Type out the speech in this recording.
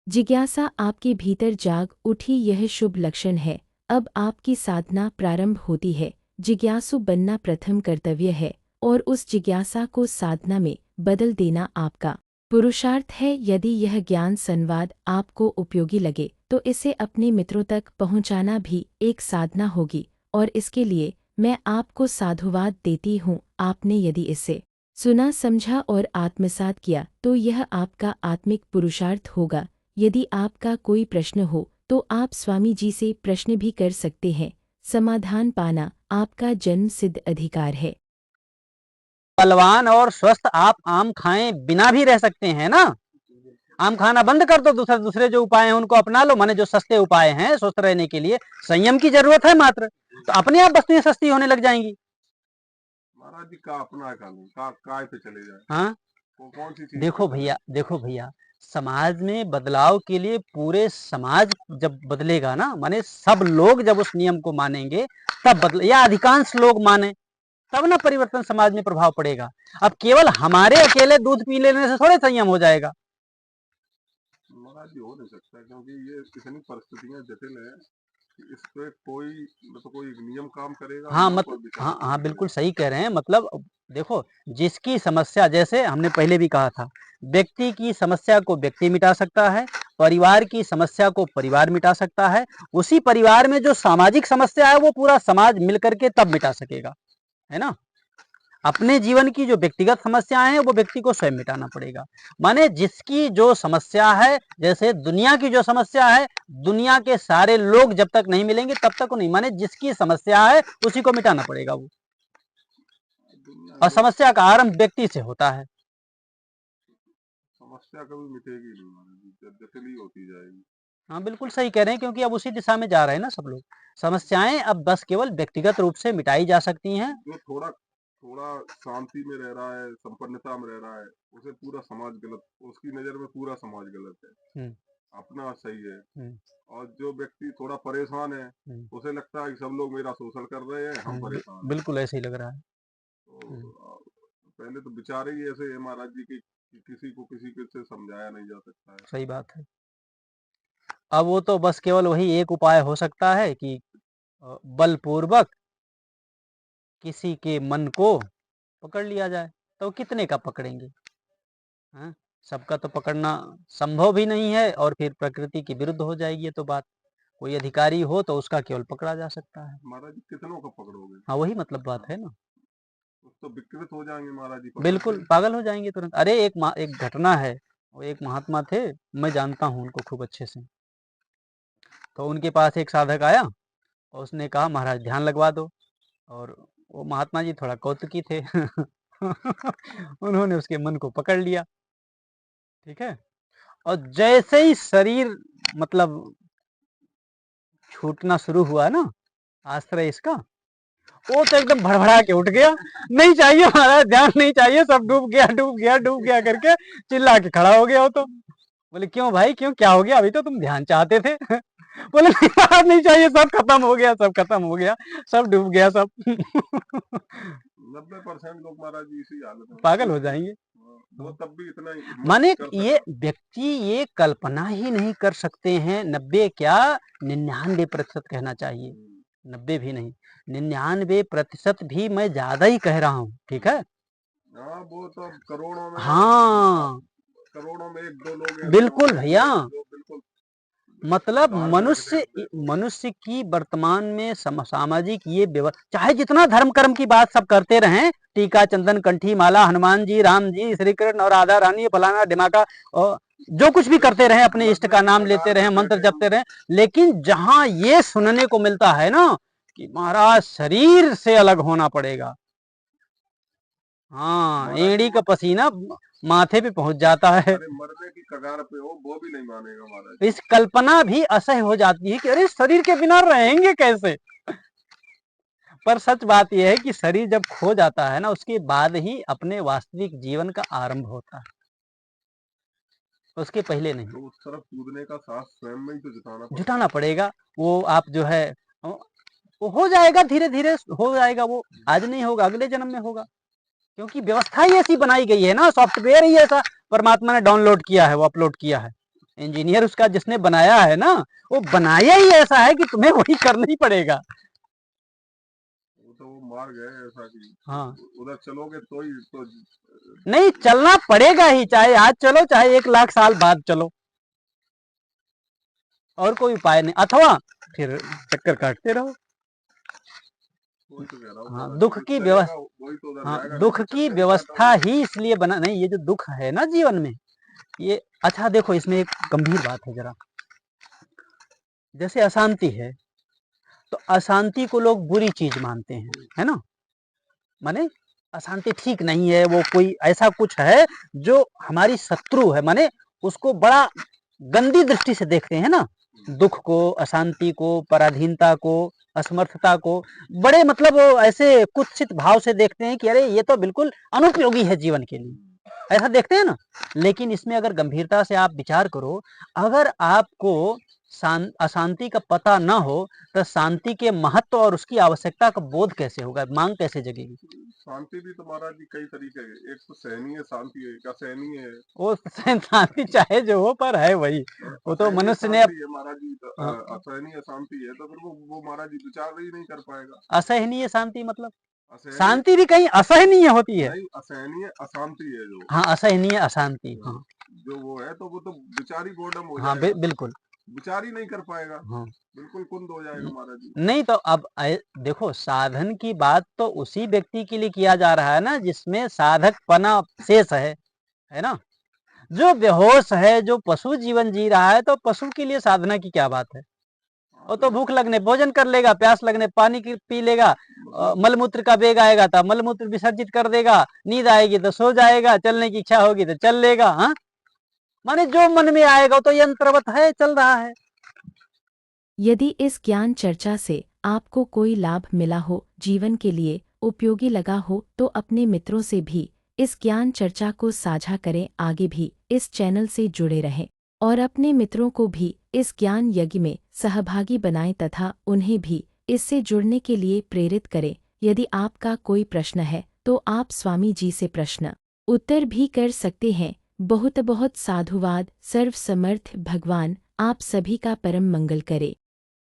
जिज्ञासा आपके भीतर जाग उठी, यह शुभ लक्षण है। अब आपकी साधना प्रारंभ होती है। जिज्ञासु बनना प्रथम कर्तव्य है और उस जिज्ञासा को साधना में बदल देना आपका पुरुषार्थ है। यदि यह ज्ञान संवाद आपको उपयोगी लगे तो इसे अपने मित्रों तक पहुंचाना भी एक साधना होगी, और इसके लिए मैं आपको साधुवाद देती हूँ। आपने यदि इसे सुना, समझा और आत्मसात किया तो यह आपका आत्मिक पुरुषार्थ होगा। यदि आपका कोई प्रश्न हो तो आप स्वामी जी से प्रश्न भी कर सकते हैं। समाधान पाना आपका जन्म सिद्ध अधिकार है। बलवान और स्वस्थ आप आम खाएं बिना भी रह सकते हैं ना। आम खाना बंद कर दो, दूसरे दूसरे जो उपाय हैं उनको अपना लो। माने जो सस्ते उपाय हैं स्वस्थ रहने के लिए, संयम की जरूरत है मात्र, तो अपने आप वस्तुएं सस्ती होने लग जाएंगी। महाराज जी का अपना काय पे चले जाए। हाँ, वो कौन सी चीज देखो भैया, समाज में बदलाव के लिए पूरे समाज जब बदलेगा ना, माने सब लोग जब उस नियम को मानेंगे तब बदले, या अधिकांश लोग माने तब ना परिवर्तन समाज में प्रभाव पड़ेगा। अब केवल हमारे अकेले दूध पी लेने से थोड़े संयम हो जाएगा। महाराज जी हो नहीं सकता, क्योंकि ये इतनी परिस्थितियां जटिल है कि इस पे कोई नियम काम करेगा। हाँ मतलब, हाँ बिल्कुल सही कह रहे हैं। मतलब देखो, जिसकी समस्या, जैसे हमने पहले भी कहा था, व्यक्ति की समस्या को व्यक्ति मिटा सकता है, परिवार की समस्या को परिवार मिटा सकता है। उसी परिवार में जो सामाजिक समस्या है वो पूरा समाज मिलकर के तब मिटा सकेगा, है ना। अपने जीवन की जो व्यक्तिगत समस्याएं हैं वो व्यक्ति को स्वयं मिटाना पड़ेगा। माने जिसकी जो समस्या है, जैसे दुनिया की जो समस्या है, दुनिया के सारे लोग जब तक नहीं मिलेंगे तब तक नहीं, माने जिसकी समस्या है उसी को मिटाना पड़ेगा वो। और समस्या का आरंभ व्यक्ति से होता है। समस्या कभी मिटेगी नहीं, जटिल ही होती जाएगी। हाँ बिल्कुल सही कह रहे हैं, क्योंकि अब उसी दिशा में जा रहे हैं ना सब लोग। समस्याएं अब बस केवल व्यक्तिगत रूप से मिटाई जा सकती हैं। जो थोड़ा थोड़ा शांति में रह रहा है, संपन्नता में रह रहा है, उसे पूरा समाज गलत, उसकी नजर में पूरा समाज गलत है, अपना सही है। और जो व्यक्ति थोड़ा परेशान है, उसे लगता है कि सब लोग मेरा शोषण कर रहे हैं, हम परेशान। बिल्कुल ऐसे ही लग रहा है। तो पहले तो विचार ही ऐसे है महाराज जी की किसी को किसी से समझाया नहीं जा सकता है। सही बात है। अब वो तो बस केवल वही एक उपाय हो सकता है कि बलपूर्वक किसी के मन को पकड़ लिया जाए। तो कितने का पकड़ेंगे? हाँ, सबका तो पकड़ना संभव भी नहीं है, और फिर प्रकृति के विरुद्ध हो जाएगी ये तो बात। कोई अधिकारी हो तो उसका केवल पकड़ा जा सकता है। महाराज जी कितनों का पकड़ोगे? हाँ वही मतलब बात है ना। तो विकृत हो जाएंगे महाराज जी, बिल्कुल पागल हो जाएंगे तुरंत। अरे एक घटना है, वो एक महात्मा थे, मैं जानता हूँ उनको खूब अच्छे से। तो उनके पास एक साधक आया और उसने कहा महाराज ध्यान लगवा दो। और वो महात्मा जी थोड़ा कौतुकी थे उन्होंने उसके मन को पकड़ लिया, ठीक है। और जैसे ही शरीर मतलब छूटना शुरू हुआ ना, आश्रय इसका, वो तो एकदम भड़बड़ा के उठ गया। नहीं चाहिए महाराज, ध्यान नहीं चाहिए, सब डूब गया डूब गया डूब गया करके चिल्ला के खड़ा हो गया। वो तो बोले क्यों भाई, क्यों, क्या हो गया? अभी तो तुम ध्यान चाहते थे बोले नहीं महाराज नहीं चाहिए, सब खत्म हो गया, सब खत्म हो गया, सब डूब गया सब 90% लोग महाराज जी इसी हालत में पागल हो जाएंगे। वो तब भी इतना माने ये व्यक्ति ये कल्पना ही नहीं कर सकते हैं। 90 क्या, 99% कहना चाहिए, 90 भी नहीं, 99% भी मैं ज्यादा ही कह रहा हूँ, ठीक है। हाँ वो तो करोड़ों में, हाँ करोड़ों में एक दो लोग बिल्कुल भैया। बिल्कुल मतलब मनुष्य की वर्तमान में सामाजिक ये व्यवस्था, चाहे जितना धर्म कर्म की बात सब करते रहें, टीका चंदन कंठी माला, हनुमान जी, राम जी, श्री कृष्ण और राधा रानी, फलाना ढिमाका, और जो कुछ भी करते रहे, अपने इष्ट का नाम लेते रहे, मंत्र जपते रहे, लेकिन जहां ये सुनने को मिलता है ना कि महाराज शरीर से अलग होना पड़ेगा, हाँ एड़ी का पसीना माथे पे पहुंच जाता है, मरने की कगार पे हो, वो भी नहीं मानेगा महाराज। इस कल्पना भी असह्य हो जाती है कि अरे शरीर के बिना रहेंगे कैसे। पर सच बात यह है कि शरीर जब खो जाता है ना, उसके बाद ही अपने वास्तविक जीवन का आरंभ होता है, उसके पहले नहीं। तो उस तरफ कूदने का साहस स्वयं में ही तो जुटाना पड़ेगा। वो आप जो है वो हो जाएगा, धीरे धीरे हो जाएगा, वो आज नहीं होगा, अगले जन्म में होगा, क्योंकि व्यवस्था ही ऐसी बनाई गई है ना, सॉफ्टवेयर ही ऐसा परमात्मा ने डाउनलोड किया है, वो अपलोड किया है। इंजीनियर उसका जिसने बनाया है ना, वो बनाया ही ऐसा है कि तुम्हें वही करना ही पड़ेगा। तो वो मार्ग है ऐसा कि हाँ, उधर चलोगे तो ही तो नहीं चलना पड़ेगा ही, चाहे आज चलो चाहे 1 लाख साल बाद चलो, और कोई उपाय नहीं, अथवा फिर चक्कर काटते रहो। वही तो कह रहा हूँ, हाँ, दुख की व्यवस्था, वही तो उधर हाँ, जाएगा, दुख नहीं तो की चक्कर ही व्यवस्था काटोगे। ही इसलिए बना, नहीं ये जो दुख है ना जीवन में, ये अच्छा देखो इसमें एक गंभीर बात है जरा, जैसे अशांति है, तो अशांति को लोग बुरी चीज मानते हैं, है ना, माने अशांति ठीक नहीं है, वो कोई ऐसा कुछ है जो हमारी शत्रु है, माने उसको बड़ा गंदी दृष्टि से देखते हैं ना, दुख को, अशांति को, पराधीनता को, असमर्थता को बड़े मतलब वो ऐसे कुत्सित भाव से देखते हैं कि अरे ये तो बिल्कुल अनुपयोगी है जीवन के लिए, ऐसा देखते हैं ना। लेकिन इसमें अगर गंभीरता से आप विचार करो, अगर आपको अशांति का पता न हो तो शांति के महत्व और उसकी आवश्यकता का बोध कैसे होगा, मांग कैसे जगेगी। शांति भी तो महाराज जी कई तरीके है, एक तो सहनीय शांति है, क्या सहनीय है, वो शांति चाहे जो हो पर है वही, वो तो मनुष्य ने महाराज जी असहनीय शांति है, तो फिर वो महाराज जी विचार ही नहीं कर पाएगा। असहनीय शांति मतलब शांति भी कहीं असहनीय होती है, नहीं असहनीय अशांति है जो, हाँ असहनीय अशांति, हाँ जो वो है तो वो तो विचारी बोर्डम हो हाँ जाएगा, बिल्कुल विचार ही नहीं कर पाएगा, हाँ, बिल्कुल कुंद हो जाएगा महाराज जी। नहीं तो अब देखो साधन की बात तो उसी व्यक्ति के लिए किया जा रहा है ना जिसमें साधक पना शेष है ना, जो बेहोश है, जो पशु जीवन जी रहा है, तो पशु के लिए साधना की क्या बात है, वो तो भूख लगने भोजन कर लेगा, प्यास लगने पानी पी लेगा, मलमूत्र का वेग आएगा तो मलमूत्र विसर्जित कर देगा, नींद आएगी तो सो जाएगा, चलने की इच्छा होगी तो चल लेगा, हाँ माने जो मन में आएगा तो यंत्रवत है, चल रहा है। यदि इस ज्ञान चर्चा से आपको कोई लाभ मिला हो, जीवन के लिए उपयोगी लगा हो, तो अपने मित्रों से भी इस ज्ञान चर्चा को साझा करें, आगे भी इस चैनल से जुड़े रहें और अपने मित्रों को भी इस ज्ञान यज्ञ में सहभागी बनाएं तथा उन्हें भी इससे जुड़ने के लिए प्रेरित करें। यदि आपका कोई प्रश्न है तो आप स्वामी जी से प्रश्न उत्तर भी कर सकते हैं। बहुत बहुत साधुवाद। सर्व समर्थ भगवान आप सभी का परम मंगल करे।